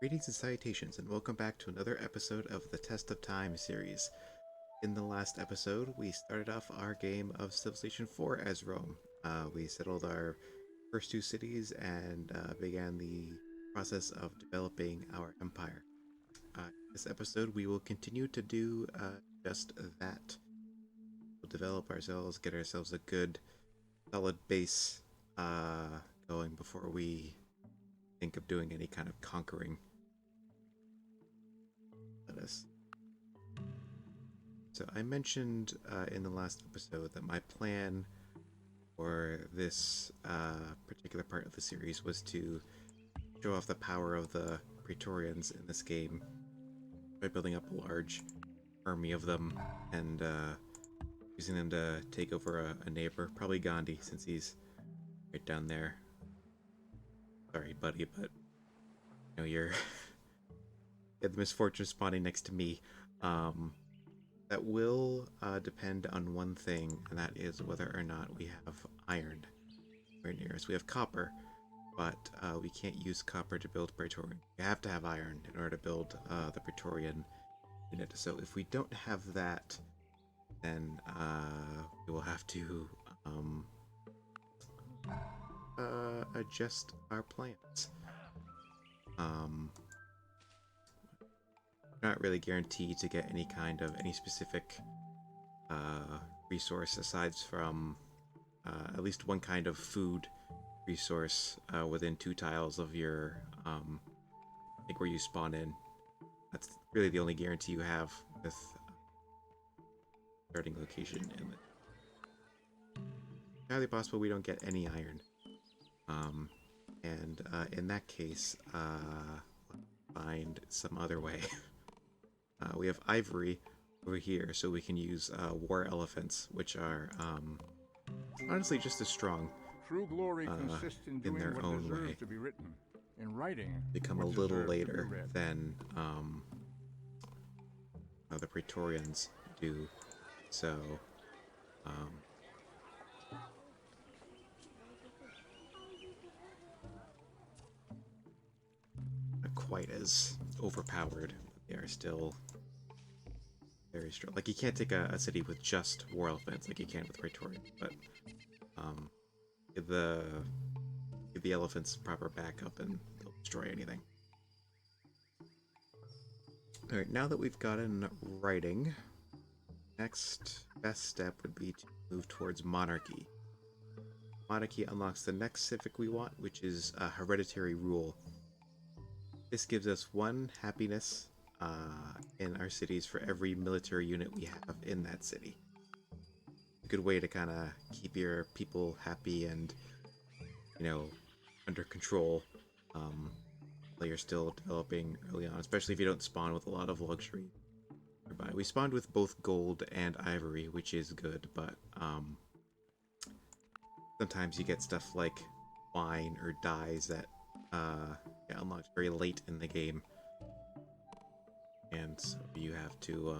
Greetings and salutations, and welcome back to another episode of the Test of Time series. In the last episode, we started off our game of Civilization 4 as Rome. We settled our first two cities and began the process of developing our empire. This episode, we will continue to do just that. We'll develop ourselves, get ourselves a good, solid base going before we think of doing any kind of conquering. Let us. So I mentioned in the last episode that my plan for this particular part of the series was to show off the power of the Praetorians in this game by building up a large army of them and using them to take over a neighbor, probably Gandhi, since he's right down there. Sorry, buddy, but you know you had the misfortune of spawning next to me. That will depend on one thing, and that is whether or not we have iron right near us. We have copper, but we can't use copper to build Praetorian. We have to have iron in order to build the Praetorian unit. So if we don't have that, then we will have to adjust our plans. Not really guaranteed to get any specific resource aside from at least one kind of food resource within 2 tiles of your like where you spawn in. That's really the only guarantee you have with starting location, and it's entirely possible we don't get any iron. And in that case, find some other way. We have ivory over here, so we can use war elephants, which are honestly just as strong. True glory consists in doing their what own deserves way. to be written, in writing They come a what little deserves to be later read. than the Praetorians do, so not quite as overpowered. They are still very strong. Like, you can't take a city with just war elephants like you can with Praetorian, but give the elephants proper backup and they'll destroy anything. Alright, now that we've gotten writing, next best step would be to move towards monarchy. Monarchy unlocks the next civic we want, which is hereditary rule. This gives us 1 happiness in our cities for every military unit we have in that city. A good way to kind of keep your people happy and, you know, under control while you're still developing early on, especially if you don't spawn with a lot of luxury nearby. We spawned with both gold and ivory, which is good, but sometimes you get stuff like wine or dyes that get unlocked very late in the game. And so you have to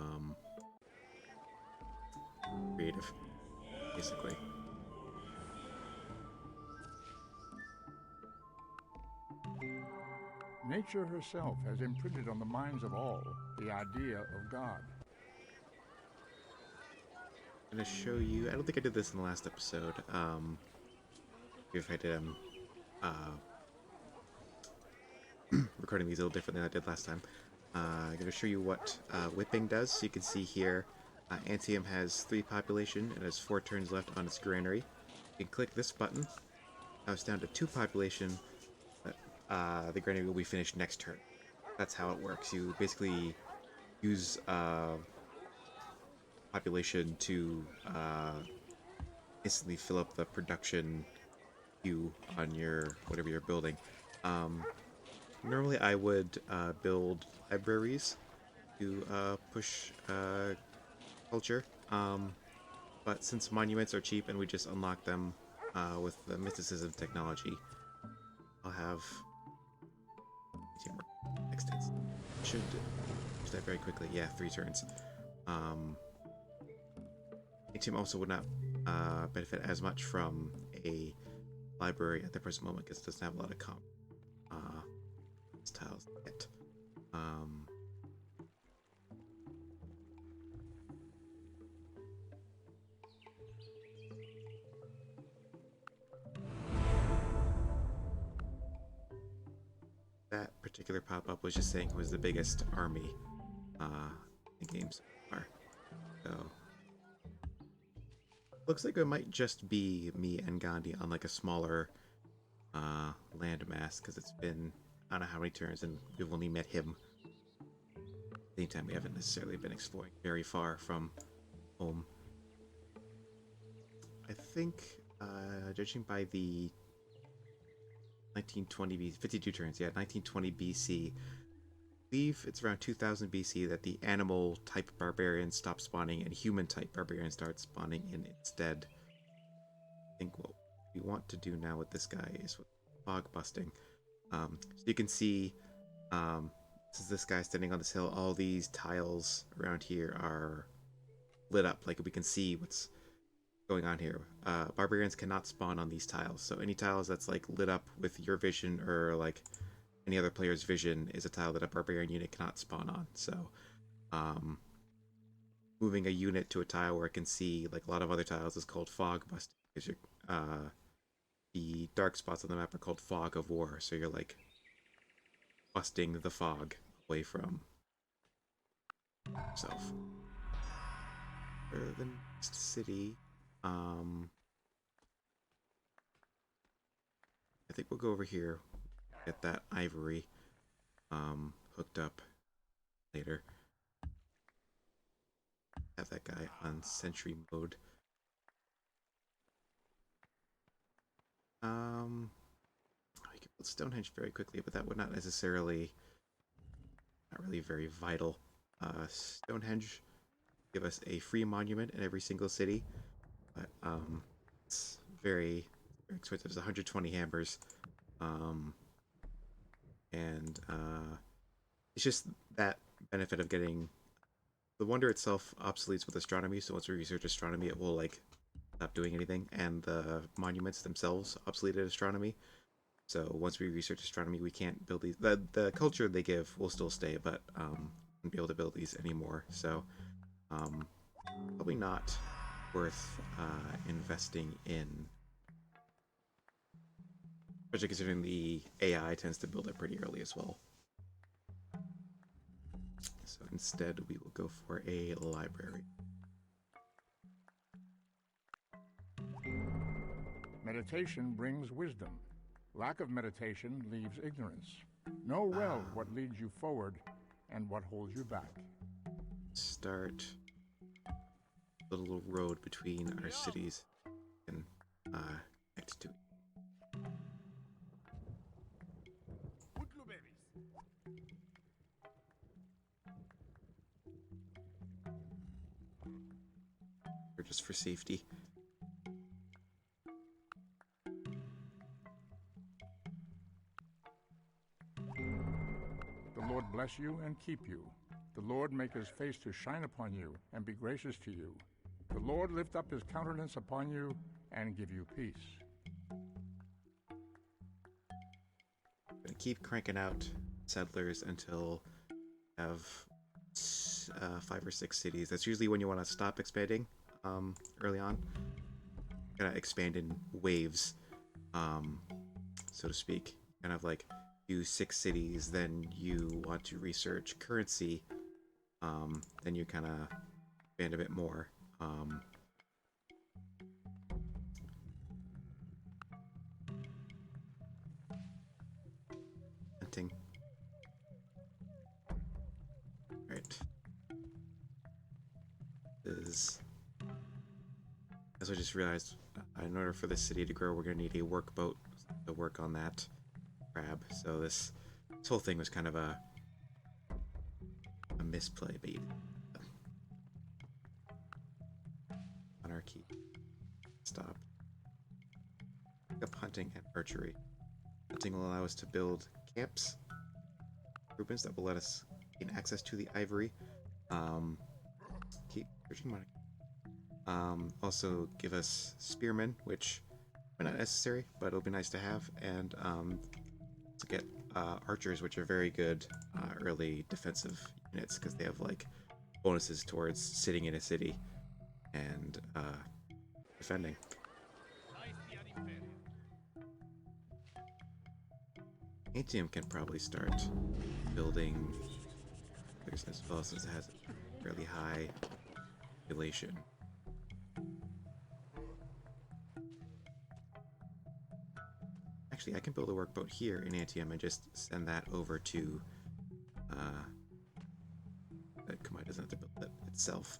creative, basically. Nature herself has imprinted on the minds of all the idea of God. I'm gonna show you. I don't think I did this in the last episode. If I did, recording these a little different than I did last time. I'm going to show you what whipping does. So you can see here, Antium has 3 population and has 4 turns left on its granary. You can click this button. Now it's down to 2 population. The granary will be finished next turn. That's how it works. You basically use population to instantly fill up the production queue on your whatever you're building. Normally I would build libraries to push culture, but since monuments are cheap and we just unlock them with the mysticism technology, I'll have next turn. Should do that very quickly. Yeah, 3 turns. Team also would not benefit as much from a library at the present moment because it doesn't have a lot of tiles. it. That particular pop-up was just saying it was the biggest army in the game so far. So looks like it might just be me and Gandhi on like a smaller landmass, because it's been I don't know how many turns and we've only met him. At the same time, we haven't necessarily been exploring very far from home. I think, judging by the 1920 BC, 52 turns, yeah, 1920 BC, I believe it's around 2000 BC that the animal type barbarians stop spawning and human type barbarians start spawning in instead. I think what we want to do now with this guy is with fog busting. So you can see, this is this guy standing on this hill. All these tiles around here are lit up, like we can see what's going on here. Barbarians cannot spawn on these tiles, so any tiles that's like lit up with your vision or like any other player's vision is a tile that a barbarian unit cannot spawn on. So moving a unit to a tile where it can see like a lot of other tiles is called fog busting, because the dark spots on the map are called fog of war, so you're like busting the fog away from yourself. For the next city, I think we'll go over here, get that ivory hooked up later. Have that guy on sentry mode. I can build Stonehenge very quickly, but that would not necessarily, not really very vital. Stonehenge give us a free monument in every single city, but it's very, very expensive. It's 120 hammers, and it's just that benefit of getting the wonder itself obsoletes with astronomy. So once we research astronomy, it will like stop doing anything, and the monuments themselves obsolete at astronomy. So once we research astronomy, we can't build these. The culture they give will still stay, but won't be able to build these anymore. So probably not worth investing in, especially considering the AI tends to build it pretty early as well. So instead, we will go for a library. Meditation brings wisdom. Lack of meditation leaves ignorance. Know well what leads you forward and what holds you back. Start the little road between our cities and connect to it. Or just for safety. The Lord bless you and keep you. The Lord make his face to shine upon you and be gracious to you. The Lord lift up his countenance upon you and give you peace. I'm gonna keep cranking out settlers until I have 5 or 6 cities. That's usually when you want to stop expanding early on. Kind of expand in waves, so to speak. Kind of like do 6 cities, then you want to research currency, then you kind of expand a bit more. Hunting. Right. As I just realized, in order for this city to grow, we're going to need a workboat to work on that crab. So this whole thing was kind of a misplay, but anarchy. Stop. Pick up hunting and archery. Hunting will allow us to build camps, improvements that will let us gain access to the ivory. Keep searching money. Also give us spearmen, which are not necessary, but it'll be nice to have, and to get archers, which are very good early defensive units because they have like bonuses towards sitting in a city and defending. Atium can probably start building as well since it has a fairly high population. Actually, I can build a workboat here in Antium and just send that over to that Kamai doesn't have to build it itself.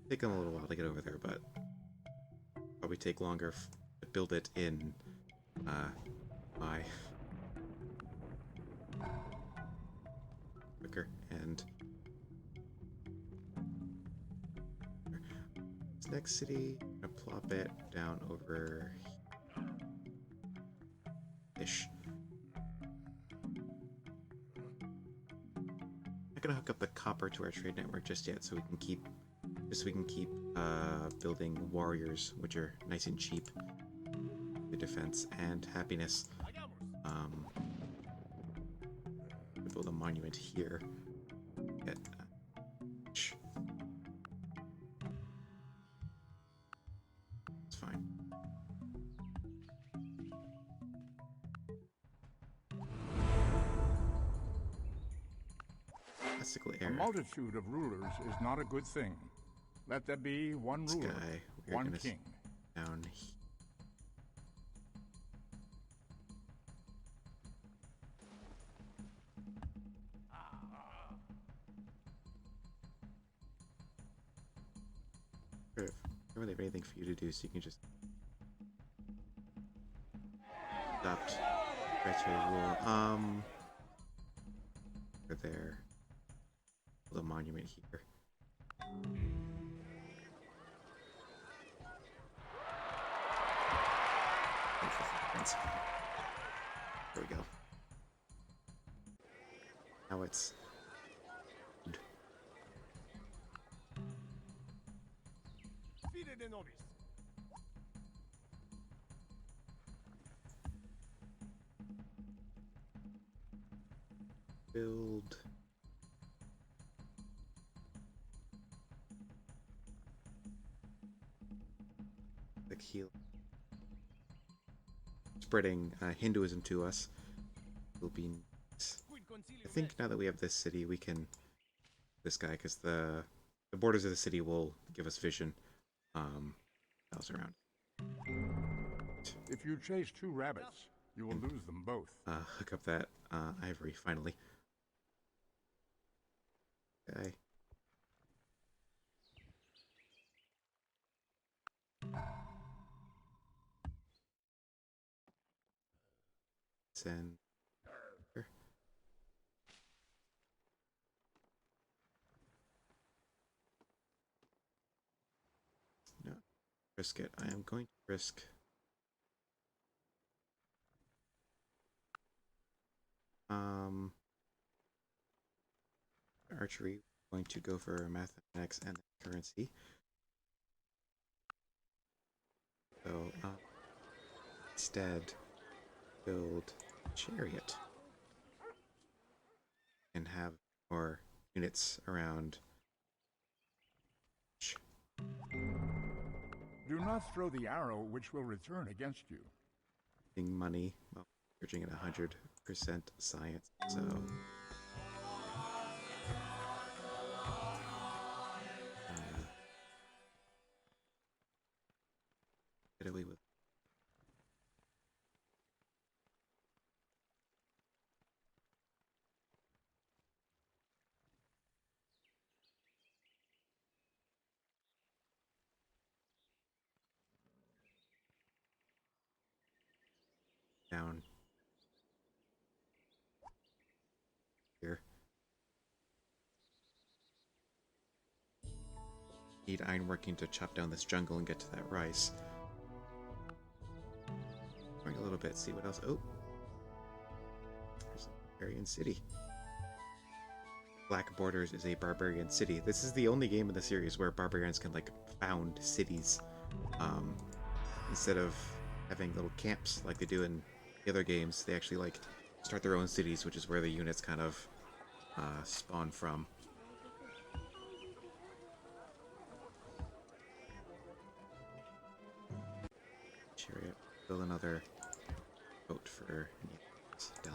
Take them a little while to get over there, but probably take longer to build it in my quicker. And this next city, I'm gonna plop it down over ish. Not gonna hook up the copper to our trade network just yet, so we can keep building warriors, which are nice and cheap. The defense and happiness. Build a monument here. Get it's fine. Classical A era. multitude of rulers is not a good thing. Let there be one ruler, one king. Down here. I don't really have anything for you to do, so you can just adopt hereditary rule. Over there. Build a monument here. There we go. Now it's build the heal. Spreading Hinduism to us will be nice. I think now that we have this city, we can this guy because the borders of the city will give us vision. Else around. If you chase two rabbits, you will lose them both. Hook up that ivory finally. Okay. Send. Here. No, risk it. I am going to risk. Archery. Going to go for mathematics and currency. So instead, build chariot and have more units around. Do not throw the arrow which will return against you. Money, well, searching at 100% science, so get away with down here. Need ironworking to chop down this jungle and get to that rice. Going a little bit, see what else. Oh, there's Aryan City. Black Borders is a barbarian city. This is the only game in the series where barbarians can like found cities, um, instead of having little camps like they do in the other games. They actually like start their own cities, which is where the units kind of spawn from. Chariot. Build another boat for down.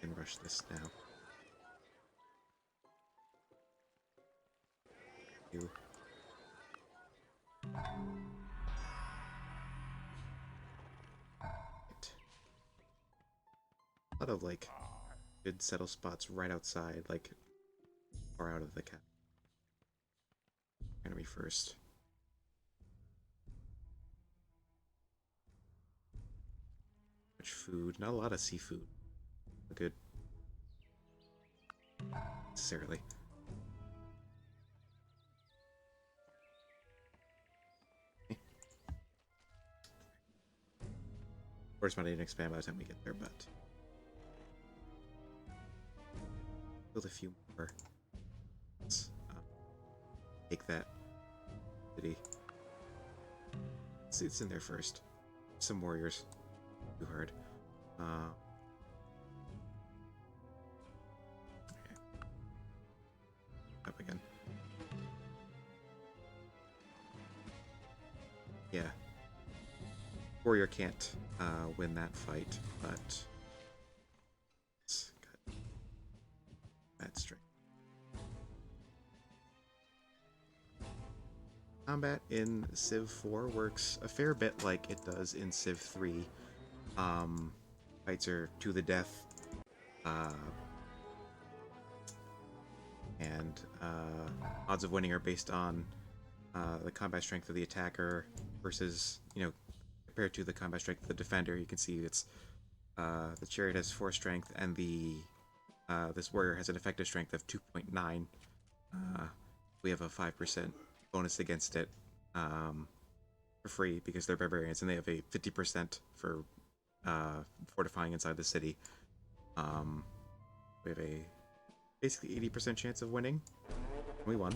Can rush this now. You. Right. A lot of like good settle spots right outside, like far out of the cap. Enemy first. Much food, not a lot of seafood. Good. Necessarily. Of course, might need to expand by the time we get there, but build a few more. Let's take that city. Let's see what's in there first. Some warriors. Too hard. Okay. Up again. Yeah. Warrior can't win that fight, but it's got bad strength. Combat in Civ 4 works a fair bit like it does in Civ 3. Fights are to the death, and odds of winning are based on the combat strength of the attacker versus, compared to the combat strength of the defender. You can see it's the chariot has 4 strength, and this warrior has an effective strength of 2.9. We have a 5% bonus against it for free because they're barbarians, and they have a 50% for fortifying inside the city. We have a basically 80% chance of winning. We won.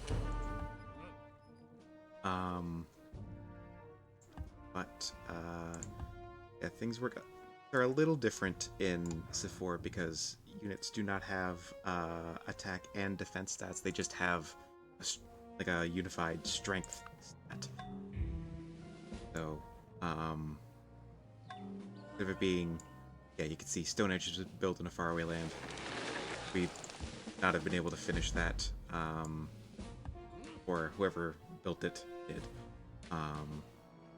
But yeah, things work. They're a little different in Civ 4 because units do not have attack and defense stats. They just have a unified strength stat. So, instead of it being, yeah, you can see Stonehenge was built in a faraway land. We'd not have been able to finish that, or whoever built it did.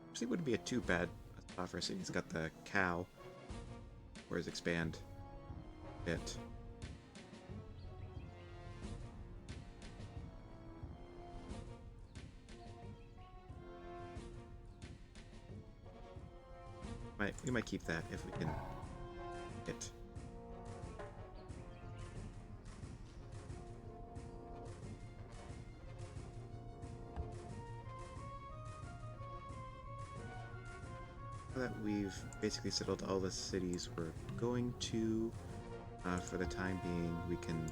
Actually, wouldn't be a too bad spot for us. He's got the cow. Where's expand? Bit. We might keep that if we can hit. Now that we've basically settled all the cities we're going to, for the time being, we can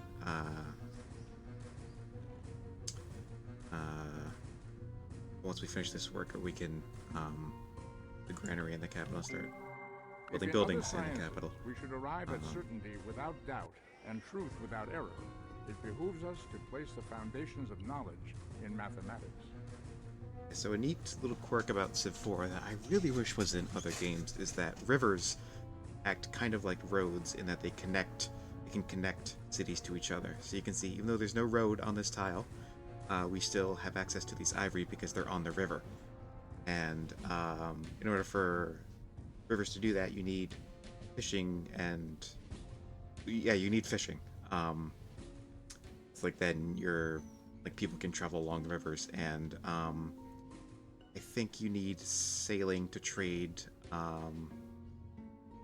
once we finish this work, we can the granary in the capital and start building buildings in the capital. We should arrive at certainty without doubt and truth without error. It behooves us to place the foundations of knowledge in mathematics. So a neat little quirk about Civ 4 that I really wish was in other games is that rivers act kind of like roads in that they can connect cities to each other. So you can see, even though there's no road on this tile, we still have access to these ivory because they're on the river. And in order for rivers to do that, you need fishing, and you need fishing. It's like then people can travel along the rivers, and I think you need sailing to trade.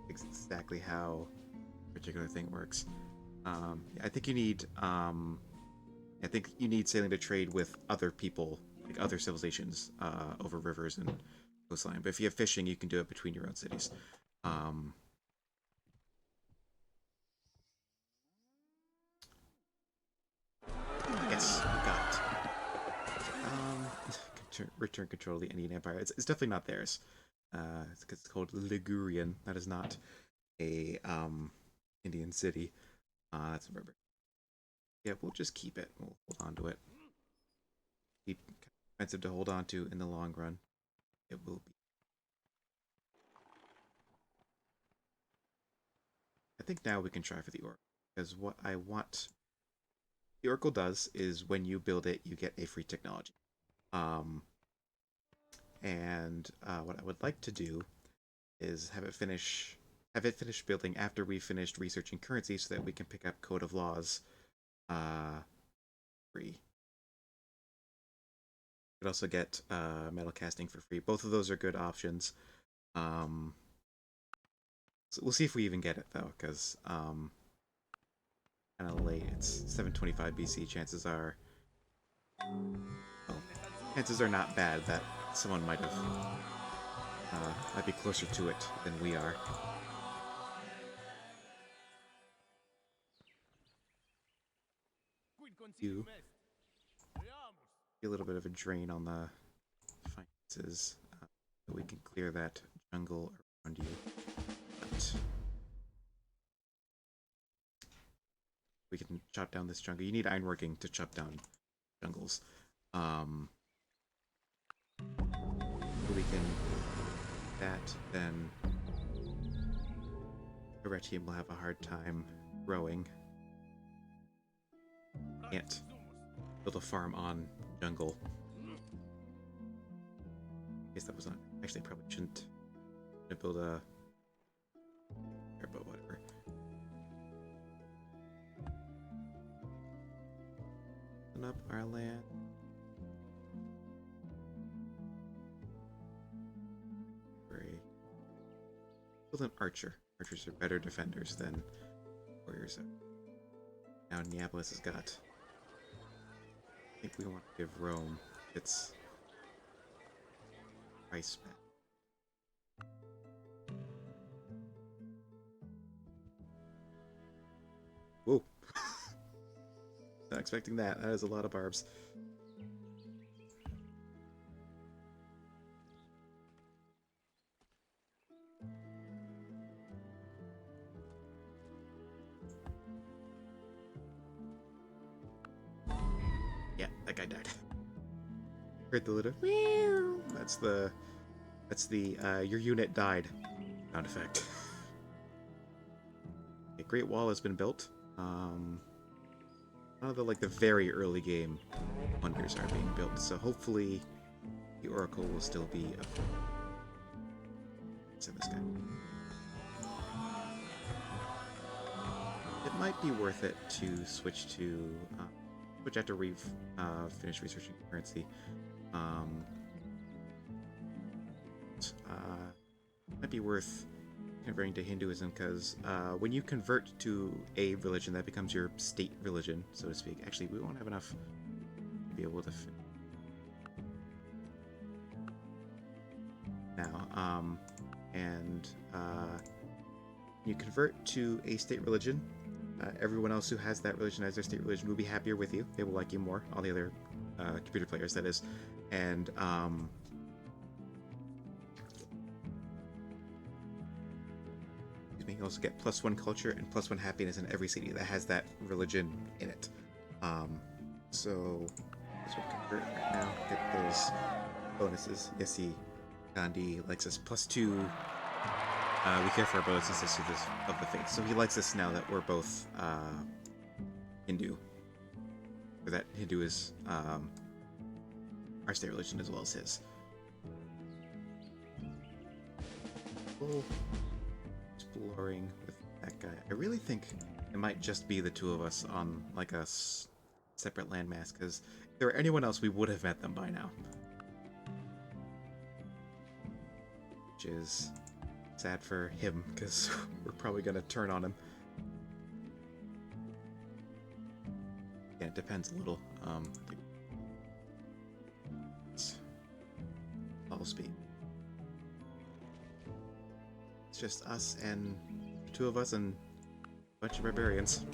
Exactly how a particular thing works. I think you need sailing to trade with other people, like other civilizations, over rivers, and coastline. But if you have fishing, you can do it between your own cities. Yes, we got it. Return control of the Indian Empire. It's definitely not theirs. It's called Ligurian. That is not a Indian city. That's remember. Yeah, we'll just keep it. We'll hold on to it. Be expensive to hold on to in the long run. It will be. I think now we can try for the Oracle. Because what I want the Oracle does is when you build it, you get a free technology. And what I would like to do is have it finish building after we've finished researching currency so that we can pick up Code of Laws free. You could also get metal casting for free. Both of those are good options. So we'll see if we even get it though, because kind of late. It's 725 BC. Chances are not bad that someone might be closer to it than we are. You a little bit of a drain on the finances, so we can clear that jungle around you. But we can chop down this jungle. You need ironworking to chop down jungles. We can that, then the red team will have a hard time growing. Can't build a farm on jungle. I guess that was not actually probably shouldn't build a but whatever. Open up our land. Build an archer. Archers are better defenders than warriors are. Now Neapolis has got. I think we want to give Rome its price back. Whoa. Not expecting that. That is a lot of barbs. Yeah, that guy died. Heard the little that's the your unit died sound effect. A Great Wall has been built. None of the very early game wonders are being built, so hopefully the Oracle will still be up. Send this guy. It might be worth it to switch after we've finished researching currency. Might be worth converting to Hinduism, because when you convert to a religion, that becomes your state religion, so to speak. Actually, we won't have enough to be able to now. And you convert to a state religion. Everyone else who has that religion as their state religion will be happier with you. They will like you more. All the other computer players, that is. And you also get +1 culture and +1 happiness in every city that has that religion in it. So let's convert right now. Get those bonuses. Yes, see, Gandhi likes us +2. We care for our bonuses of the faith. So he likes us now that we're both Hindu. Or that Hindu is our state religion as well as his. Oh. Exploring with that guy. I really think it might just be the two of us on like a separate landmass, because if there were anyone else, we would have met them by now. Which is sad for him, because we're probably going to turn on him. Yeah, it depends a little. All speed. It's just us and the two of us and a bunch of barbarians.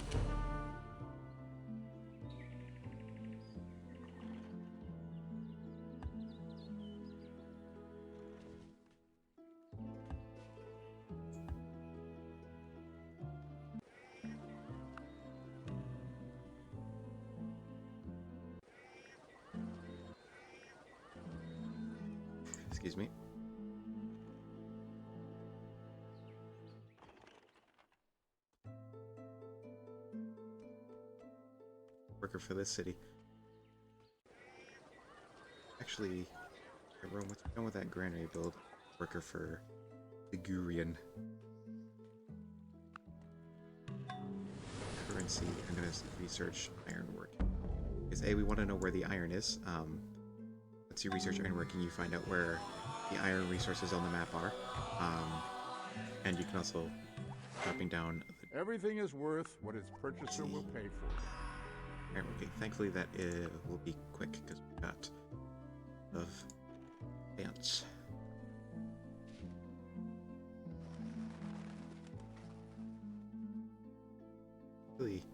Excuse me. Worker for this city. Actually, Rome, what's going on with that granary build? Worker for Ligurian. Currency. I'm gonna research ironwork. Because A, we want to know where the iron is. Once you research ironworking, you find out where the iron resources on the map are. And you can also dropping down. Everything is worth what its purchaser will pay for it. Ironworking. Thankfully, that will be quick because we've got of ants. Really,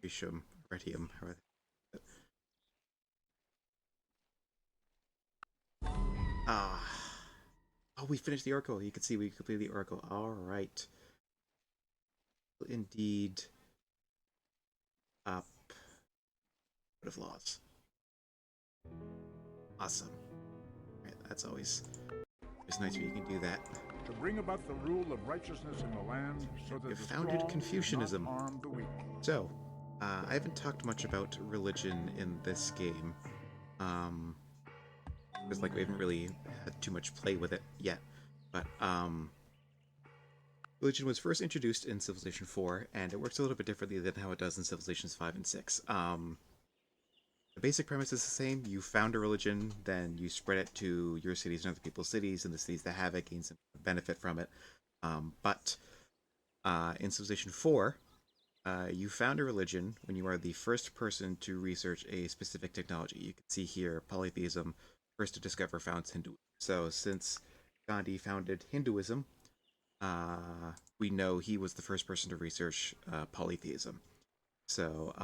Grecium, Retium, how are they? Ah. Oh, we finished the Oracle. You can see we completed the Oracle. Alright. Indeed. Up. Code of Laws. Awesome. Alright, that's always nice when you can do that. To bring about the rule of righteousness in the land, so that You the founded strong Confucianism. do not harm the weak. So, I haven't talked much about religion in this game. Because like we haven't really had too much play with it yet. But religion was first introduced in Civilization 4, and it works a little bit differently than how it does in Civilizations 5 and 6. The basic premise is the same. You found a religion, then you spread it to your cities and other people's cities, and the cities that have it gain some benefit from it. But in Civilization 4, you found a religion when you are the first person to research a specific technology. You can see here polytheism, first to discover founds Hinduism. So since Gandhi founded Hinduism, we know he was the first person to research polytheism. So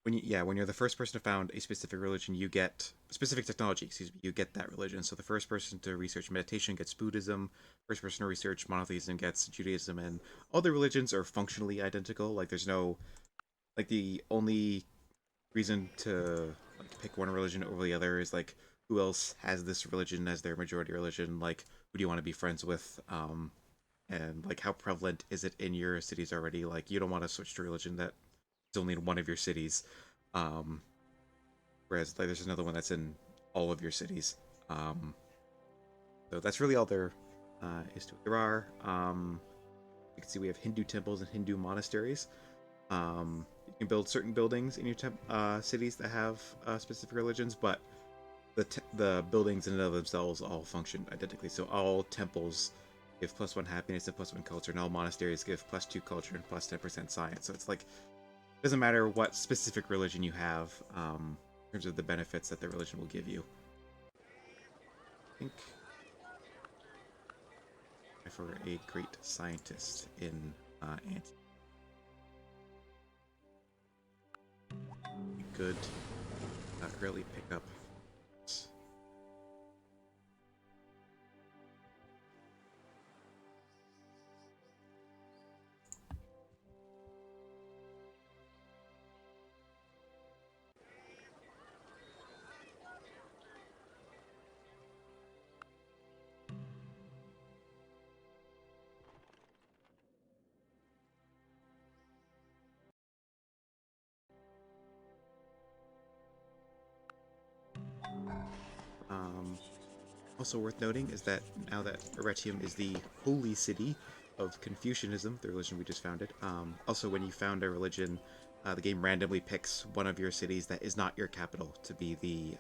when you're the first person to found a specific religion, you get specific technology. Excuse me, you get that religion. So the first person to research meditation gets Buddhism. First person to research monotheism gets Judaism, and all the religions are functionally identical. Like there's no, like the only reason to like pick one religion over the other is like who else has this religion as their majority religion. Like who do you want to be friends with? And like how prevalent is it in your cities already? Like you don't want to switch to religion that is only in one of your cities. Whereas like there's another one that's in all of your cities. So that's really all there is to it. There are you can see we have Hindu temples and Hindu monasteries. You can build certain buildings in your cities that have specific religions, but the buildings in and of themselves all function identically. So all temples give +1 happiness and +1 culture, and all monasteries give +2 culture and +10% science. So it's like it doesn't matter what specific religion you have in terms of the benefits that the religion will give you. I think for a great scientist in Antioch. Good early pickup. Also worth noting is that now that Arretium is the holy city of Confucianism, the religion we just founded, also when you found a religion, the game randomly picks one of your cities that is not your capital to be the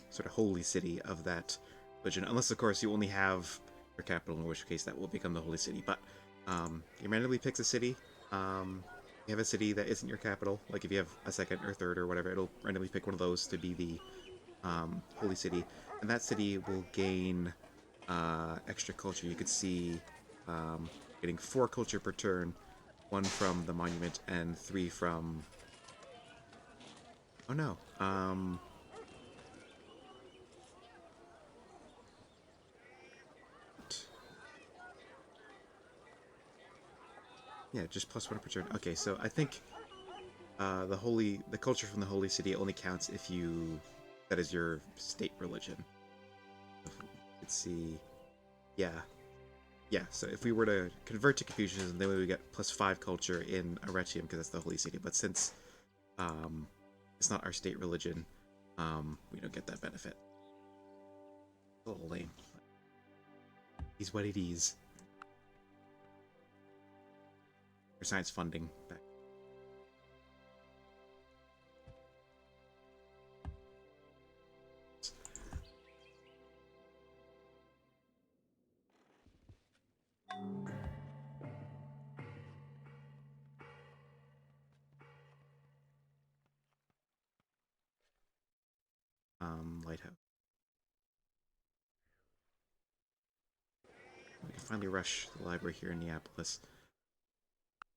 sort of holy city of that religion, unless of course you only have your capital, in which case that will become the holy city. But it randomly picks a city. You have a city that isn't your capital, like if you have a second or third or whatever, it'll randomly pick one of those to be the holy city, and that city will gain extra culture. You could see getting 4 culture per turn, 1 from the monument and 3 from. Oh no. Yeah, just +1 per turn. Okay, so I think the culture from the holy city only counts if you that is your state religion. Let's see. Yeah, yeah. So if we were to convert to Confucianism, then we would get +5 culture in Arretium because that's the holy city. But since um, it's not our state religion, we don't get that benefit. A little lame. He's what it is. For science funding back. Lighthouse. We can finally rush the library here in Neapolis.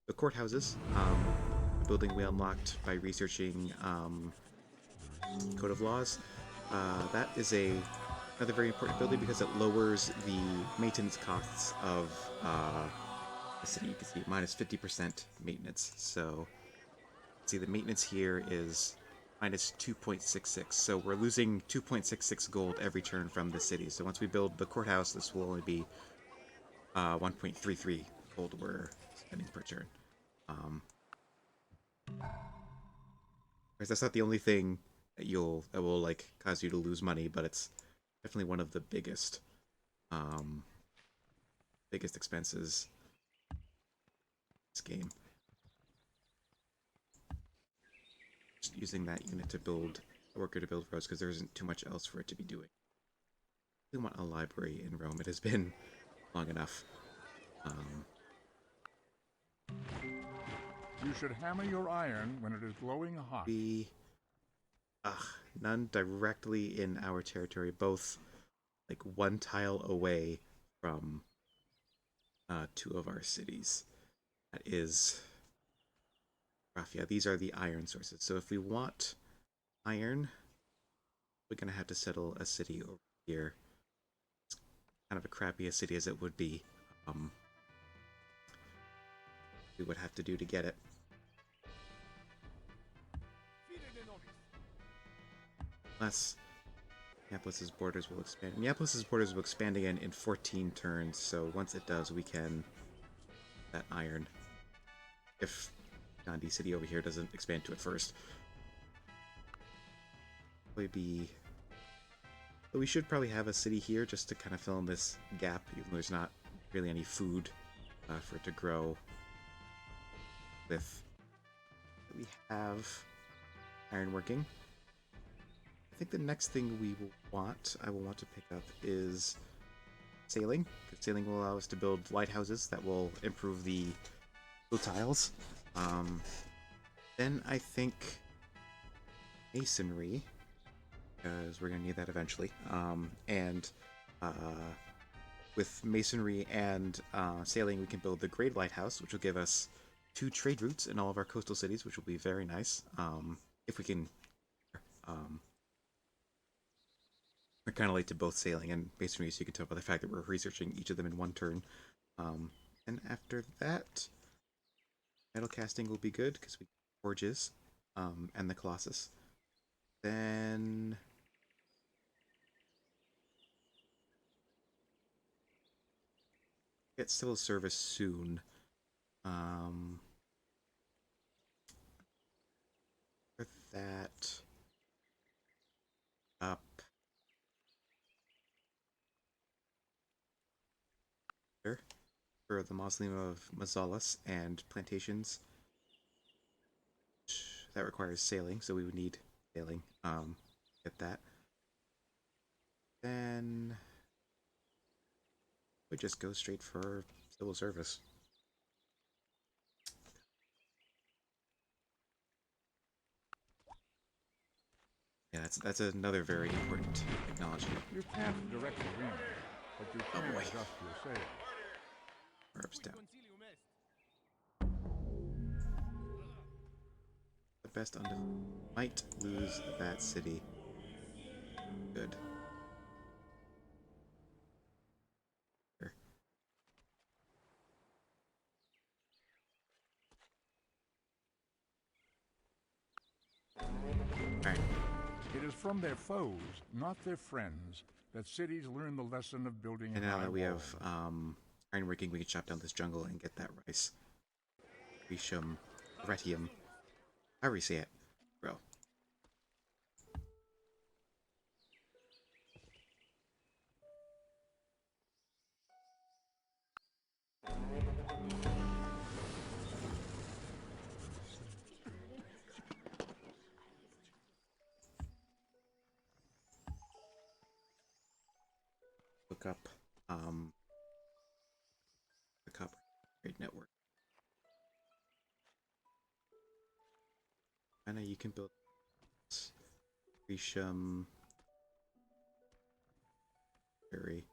The courthouses, the building we unlocked by researching Code of Laws. That is another very important building because it lowers the maintenance costs of the city. You can see minus 50% maintenance. So, see the maintenance here is minus 2.66. So we're losing 2.66 gold every turn from the city. So once we build the courthouse, this will only be 1.33 gold we're spending per turn. Because that's not the only thing that will like cause you to lose money, but it's definitely one of the um, biggest expenses in this game. Just using that unit to build a worker to build roads because there isn't too much else for it to be doing. We want a library in Rome. It has been long enough. You should hammer your iron when it is glowing hot. None directly in our territory. Both like 1 tile away from 2 of our cities. That is rough. Yeah, these are the iron sources. So if we want iron, we're gonna have to settle a city over here. It's kind of a crappy a city as it would be. We would have to do to get it. Unless Neapolis' borders will expand. Neapolis' borders will expand again in 14 turns, so once it does, we can that iron. If Gandhi City over here doesn't expand to it first. Probably be. But we should probably have a city here just to kind of fill in this gap, even though there's not really any food for it to grow with. We have ironworking. I think the next thing I will want to pick up is sailing. Because sailing will allow us to build lighthouses that will improve the blue tiles. Then I think masonry, because we're going to need that eventually. And with masonry and sailing, we can build the Great Lighthouse, which will give us 2 trade routes in all of our coastal cities, which will be very nice. If we can. We're kind of late to both sailing and masonry, so you can tell by the fact that we're researching each of them in 1 turn. And after that, metal casting will be good because we get forges and the Colossus. Then get civil service soon. For that up. For the Mausoleum of Mazalis and plantations. That requires sailing, so we would need sailing. Get that. Then we just go straight for civil service. Yeah, that's another very important acknowledgement. You can't direct the wind, but you Oh can boy. adjust your sails. Herbs down. The best might lose that city. Good. Here. Alright. It is from their foes, not their friends, that cities learn the lesson of building And now high that we have walls. ironworking, we can chop down this jungle and get that rice. Retium. Retium. However you say it, bro. Look up the copper trade network. And you can build Retium. Very.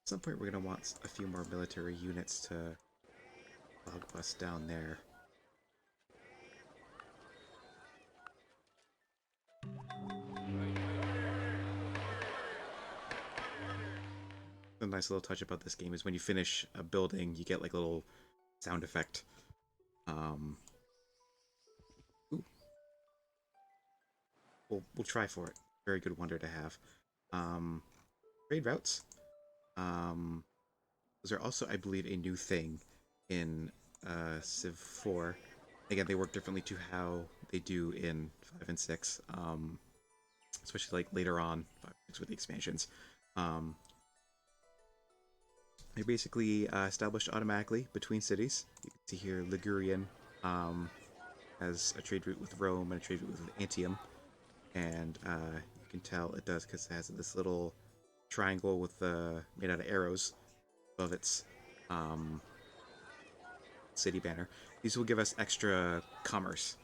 At some point, we're gonna want a few more military units to log bust down there. The nice little touch about this game is when you finish a building, you get like a little sound effect. Ooh. We'll try for it. Very good wonder to have. Trade routes. Those are also, I believe, a new thing in Civ 4. Again, they work differently to how they do in 5 and 6. Especially like later on, 5 and 6 with the expansions. They're basically established automatically between cities. You can see here Ligurian has a trade route with Rome and a trade route with Antium. And you can tell it does because it has this little triangle with made out of arrows above its city banner. These will give us extra commerce.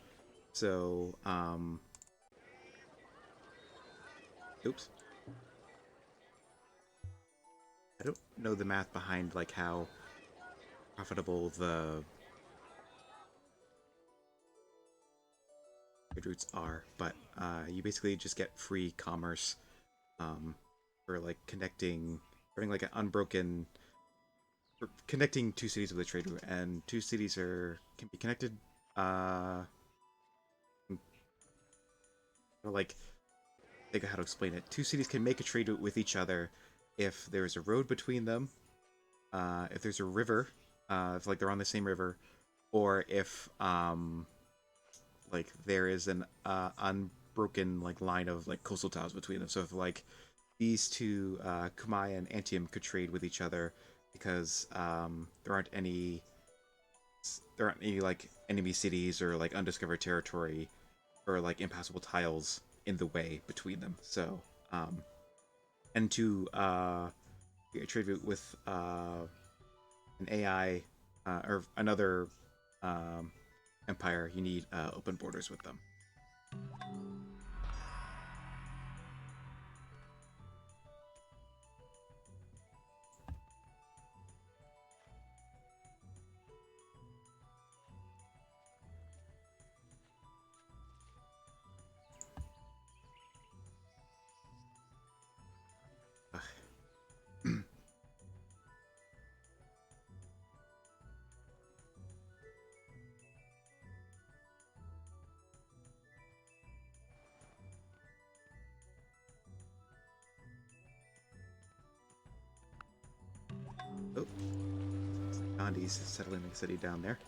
So, oops. I don't know the math behind like how profitable the trade routes are, but you basically just get free commerce for like having like an unbroken, for connecting two cities with a trade route, and two cities can be connected. Like, think of how to explain it. Two cities can make a trade route with each other if there's a road between them, if there's a river, if like they're on the same river, or if like there is an unbroken like line of like coastal towns between them. So if like these two, Kumaya and Antium, could trade with each other because there aren't any like enemy cities or like undiscovered territory or like impassable tiles in the way between them. So and to trade route with an AI or another empire, you need open borders with them. Oh, Gandhi's settling the city down there.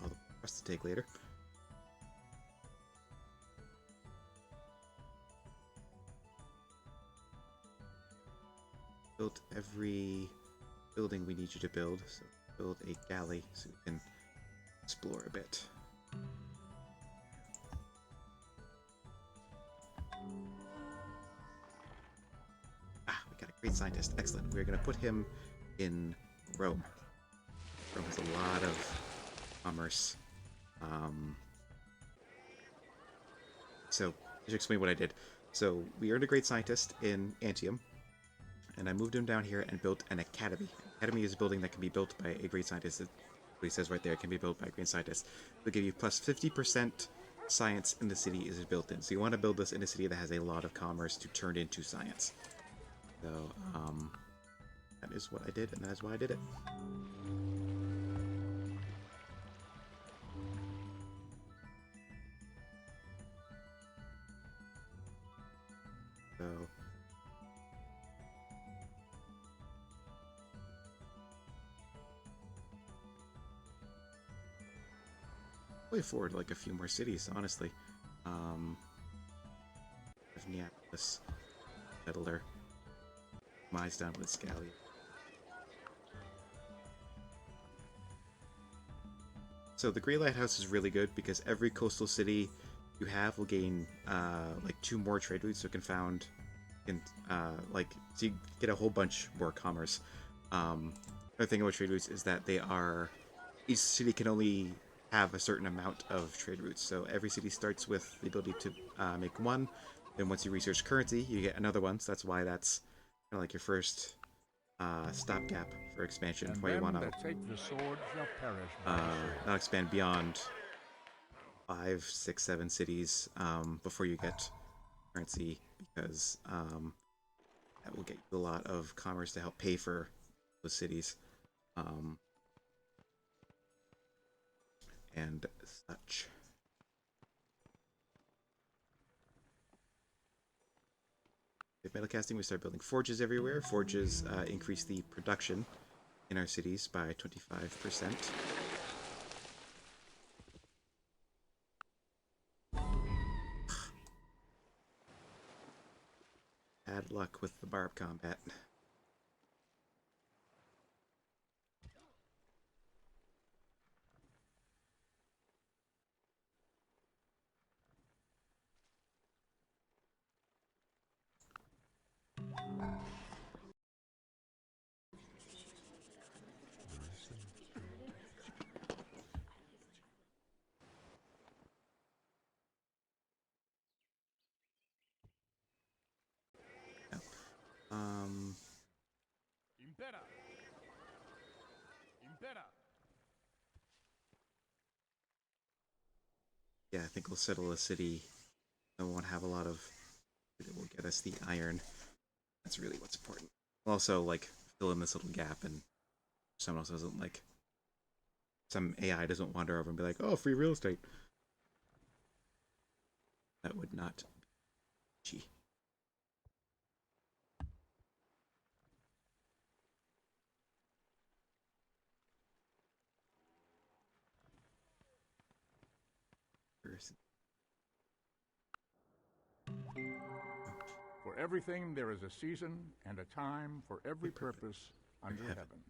All the rest to take later. Built every building we need you to build, so build a galley so we can explore a bit. Ah, we got a great scientist. Excellent. We're going to put him in Rome. Rome has a lot of commerce. So, I should explain what I did. So, we earned a great scientist in Antium, and I moved him down here and built an academy. An academy is a building that can be built by a great scientist. What he says right there, it can be built by a great scientist. They'll give you plus 50% science in the city is built in. So you want to build this in a city that has a lot of commerce to turn into science. So, that is what I did, and that is why I did it. So, way forward like a few more cities, honestly. Neapolis, Settler, Mize down with Scally. So the Grey Lighthouse is really good because every coastal city you have will gain like 2 more trade routes, so it can found, so you get a whole bunch more commerce. Another thing about trade routes is that each city can only have a certain amount of trade routes. So every city starts with the ability to make 1. Then once you research currency, you get another one. So that's why that's kind of like your first stopgap for expansion. And Why you them want to that take the sword shall perish by the sword. not expand beyond 5, 6, 7 cities before you get currency, because that will get you a lot of commerce to help pay for those cities. And such. With metal casting, we start building forges everywhere. Forges increase the production in our cities by 25%. Bad luck with the barb combat. Impera! Impera! Yeah, I think we'll settle a city that won't have a lot of. It will get us the iron. That's really what's important. We'll also like fill in this little gap, and someone else doesn't like. Some AI doesn't wander over and be like, "Oh, free real estate." That would not be. For everything there is a season and a time for every purpose under heaven.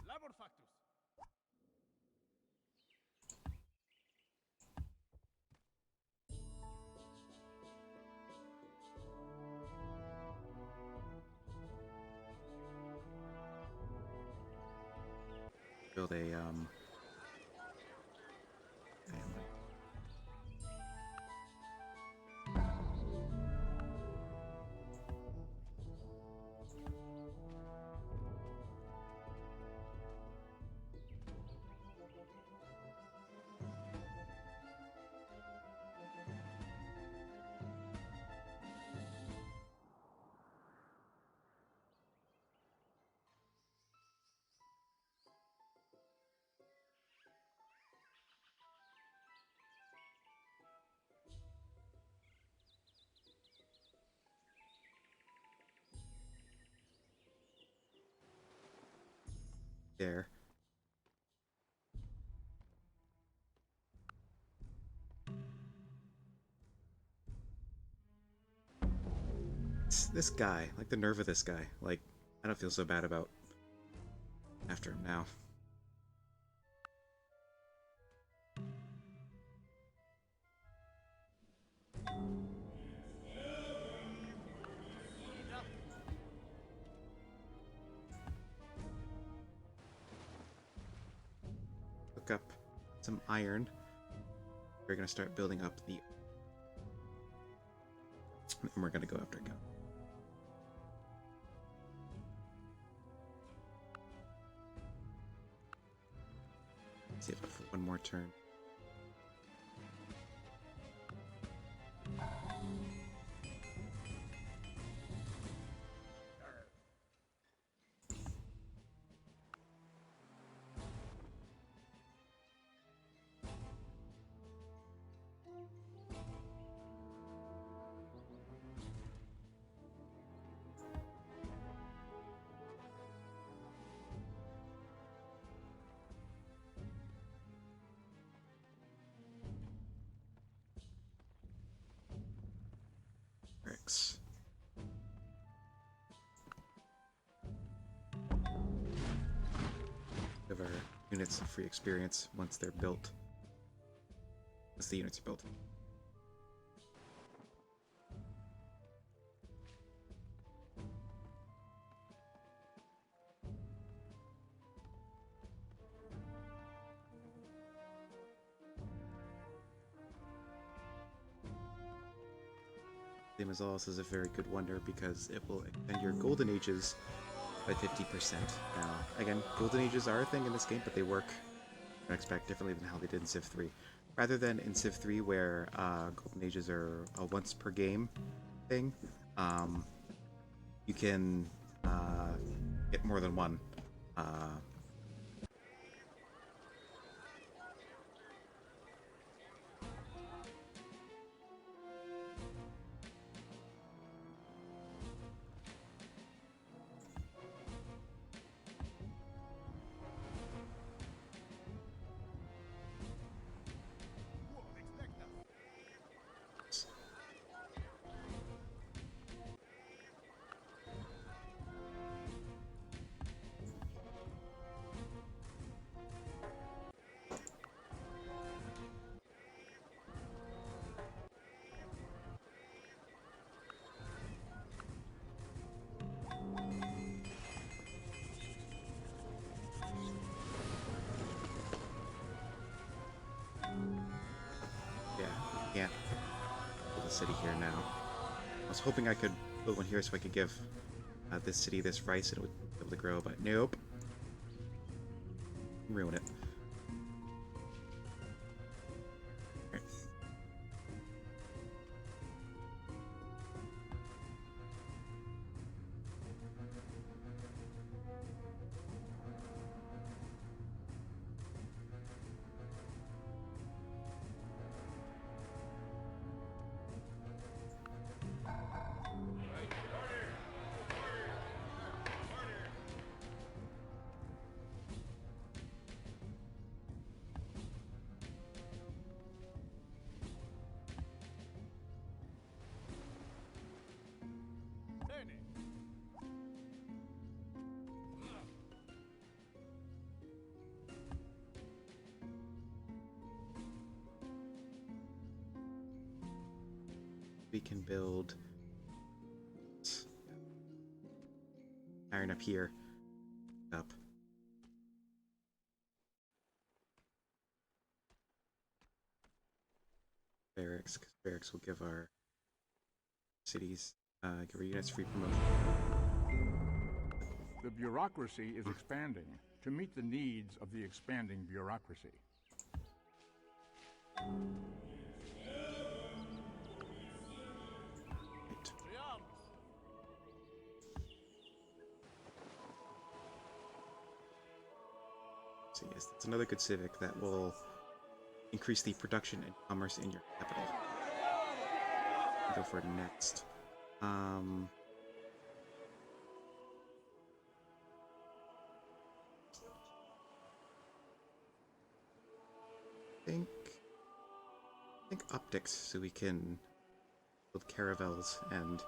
Labor factus. Build a there. This guy, like the nerve of this guy, like I don't feel so bad about after him now. cook up some iron. We're gonna start building up the... And we're gonna go after Go. Save it for one more turn. Bricks. Give our units some free experience once they're built. Once the units are built. Amazolas is a very good wonder because it will extend your golden ages by 50%. Now, again, golden ages are a thing in this game, but they work, I expect, differently than how they did in Civ 3. Rather than in Civ 3 where golden ages are a once per game thing, you can get more than one. Can't build a city here now. I was hoping I could build one here so I could give this city this rice and it would be able to grow, but nope. Ruin it. Right. We can build iron up here. Up. Barracks, because barracks will give our cities, give our units free promotion. The bureaucracy is expanding to meet the needs of the expanding bureaucracy. So yes, that's another good civic that will increase the production and commerce in your capital. Go for it next. I think optics, so we can build caravels and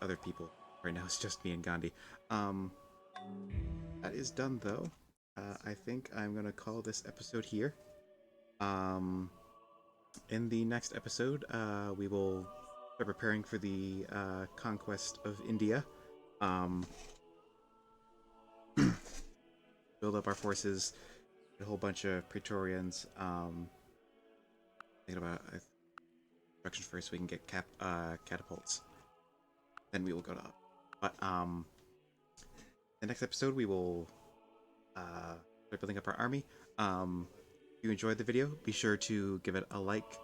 other people. Right now it's just me and Gandhi. That is done though. I think I'm gonna call this episode here. In the next episode, we will start preparing for the conquest of India. build up our forces, a whole bunch of Praetorians. Thinking about construction first, so we can get catapults. Then we will go to up. But the next episode we will start building up our army. If you enjoyed the video, be sure to give it a like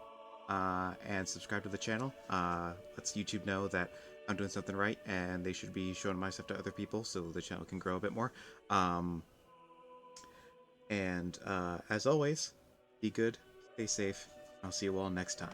and subscribe to the channel. Lets YouTube know that I'm doing something right, and they should be showing my stuff to other people so the channel can grow a bit more. And as always, be good, stay safe. I'll see you all next time.